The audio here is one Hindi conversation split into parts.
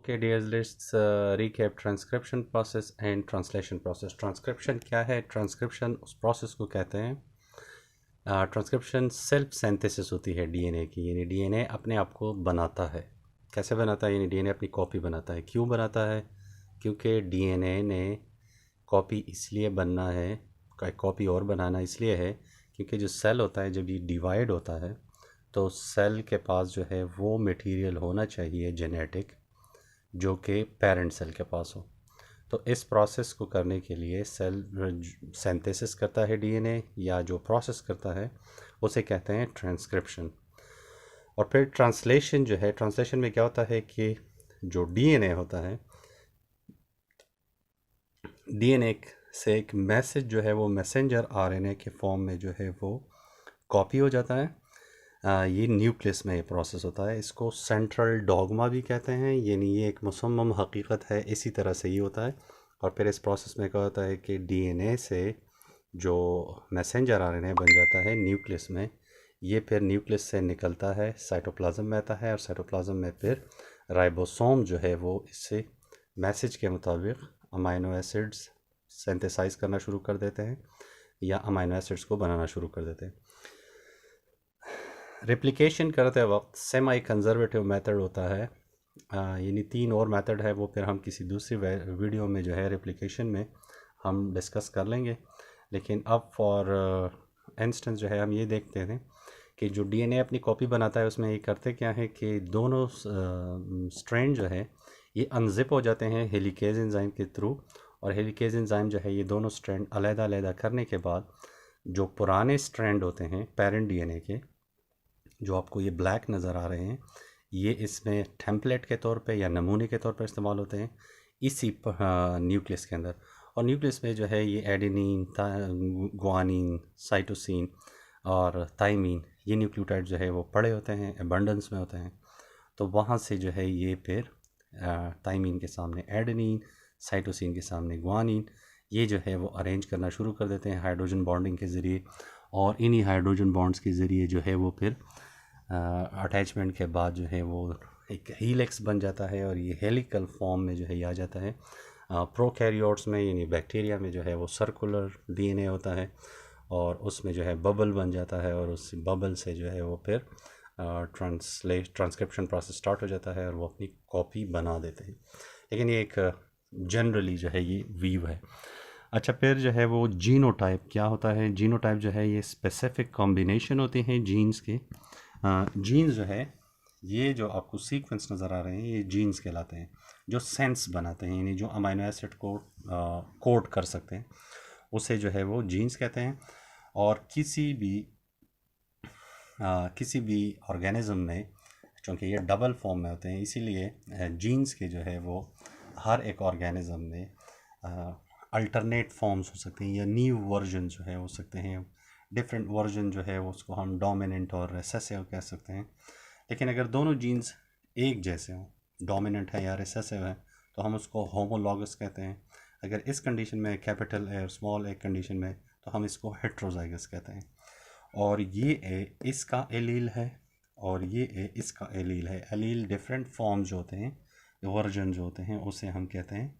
Okay, dear let's recap transcription process and translation process. Transcription क्या है? Transcription उस process को कहते हैं। ट्रांसक्रिप्शन सेल्फ सिंथेसिस होती है डीएनए की, यानी डीएनए अपने आप को बनाता है। कैसे बनाता है? यानी डीएनए अपनी कॉपी बनाता है। क्यों बनाता है? क्योंकि डीएनए ने कॉपी इसलिए बनना है, कॉपी और बनाना इसलिए है क्योंकि जो सेल होता है जब ये डिवाइड होता है तो सेल के पास जो है वो मटेरियल होना चाहिए जेनेटिक जो कि पेरेंट सेल के पास हो। तो इस प्रोसेस को करने के लिए सेल सिंथेसिस करता है डीएनए, या जो प्रोसेस करता है उसे कहते हैं ट्रांसक्रिप्शन। और फिर ट्रांसलेशन जो है, ट्रांसलेशन में क्या होता है कि जो डीएनए होता है, डीएनए से एक मैसेज जो है वो मैसेंजर आरएनए के फॉर्म में जो है वो कॉपी हो जाता है। ये न्यूक्लियस में ये प्रोसेस होता है। इसको सेंट्रल डॉगमा भी कहते हैं, यानी ये एक मुसम्मम हकीकत है, इसी तरह से ही होता है। और फिर इस प्रोसेस में क्या होता है कि डीएनए से जो मैसेंजर आरएनए बन जाता है न्यूक्लियस में, ये फिर न्यूक्लियस से निकलता है, साइटोप्लाज्म में आता है, और साइटोप्लाज्म में फिर राइबोसोम जो है वो इससे मैसेज के मुताबिक अमाइनो एसिड्स सिंथेसाइज करना शुरू कर देते हैं या अमाइनो एसिड्स को बनाना शुरू कर देते हैं। रेप्लिकेशन करते वक्त सेमी कंजर्वेटिव मेथड होता है, यानी 3 और मेथड है, वो फिर हम किसी दूसरी वीडियो में जो है रेप्लिकेशन में हम डिस्कस कर लेंगे। लेकिन अब फॉर इंस्टेंस जो है हम ये देखते हैं कि जो डीएनए अपनी कॉपी बनाता है उसमें ये करते क्या है कि दोनों स्ट्रैंड जो है ये अनजिप हो जाते हैं हेलिकेज एंजाइम के थ्रू। और हेलिकेज एंजाइम जो है ये दोनों स्ट्रैंड अलग-अलग करने के बाद जो पुराने स्ट्रैंड होते हैं पेरेंट डीएनए के, जो आपको ये ब्लैक नज़र आ रहे हैं, ये इसमें टेम्पलेट के तौर पे या नमूने के तौर पर इस्तेमाल होते हैं इसी न्यूक्लियस के अंदर। और न्यूक्लियस में जो है ये एडेनिन, ग्वानिन, साइटोसिन और थाइमिन, ये न्यूक्लियोटाइड जो है वो पड़े होते हैं, एबंडेंस में होते हैं। तो वहाँ से जो है ये फिर थाइमिन के सामने एडेनिन, साइटोसिन के सामने ग्वानिन, ये जो है वो अरेंज करना शुरू कर देते हैं हाइड्रोजन बॉन्डिंग के ज़रिए। और इन्हीं हाइड्रोजन बॉन्ड्स के ज़रिए जो है वो फिर अटैचमेंट के बाद जो है वो एक हीलिक्स बन जाता है, और ये हेलिकल फॉर्म में जो है ये आ जाता है। प्रोकैरियोट्स में यानी बैक्टीरिया में जो है वो सर्कुलर डीएनए होता है, और उसमें जो है बबल बन जाता है, और उस बबल से जो है वो फिर ट्रांसक्रिप्शन प्रोसेस स्टार्ट हो जाता है और वो अपनी कॉपी बना देते हैं। लेकिन ये एक जनरली जो है ये व्यू है। अच्छा, फिर जो है वो जीनोटाइप क्या होता है? जीनोटाइप जो है ये स्पेसिफिक कॉम्बिनेशन होते हैं जीन्स के। जीन्स जो है ये जो आपको सीक्वेंस नज़र आ रहे हैं ये जीन्स कहलाते हैं, जो सेंस बनाते हैं, यानी जो अमाइनो एसिड को कोड कर सकते हैं उसे जो है वो जीन्स कहते हैं। और किसी भी ऑर्गेनिज्म में चूँकि ये डबल फॉर्म में होते हैं, इसीलिए जीन्स के जो है वो हर एक ऑर्गेनिज्म में अल्टरनेट फॉर्म्स हो सकते हैं या न्यू वर्जन जो है हो सकते हैं। डिफरेंट वर्जन जो है वो उसको हम डोमिनेंट और रिसेसिव कह सकते हैं। लेकिन अगर दोनों जीन्स एक जैसे हों, डोमिनेंट है या रिसेसिव है, तो हम उसको होमोलॉगस कहते हैं। अगर इस कंडीशन में कैपिटल ए और स्मॉल ए कंडीशन में, तो हम इसको हेट्रोजाइगस कहते हैं। और ये ए इसका एलील है और ये ए इसका एलील है। एलील डिफरेंट फॉर्म जो होते हैं, वर्जन जो होते हैं, उसे हम कहते हैं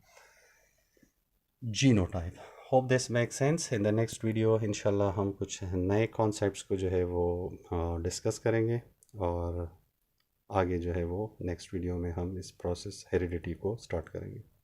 genotype. Hope this make sense. In the next video इंशाल्लाह हम कुछ नए कॉन्सेप्ट्स को जो है वो डिस्कस करेंगे, और आगे जो है वो नेक्स्ट वीडियो में हम इस प्रोसेस हेरिडिटी को स्टार्ट करेंगे।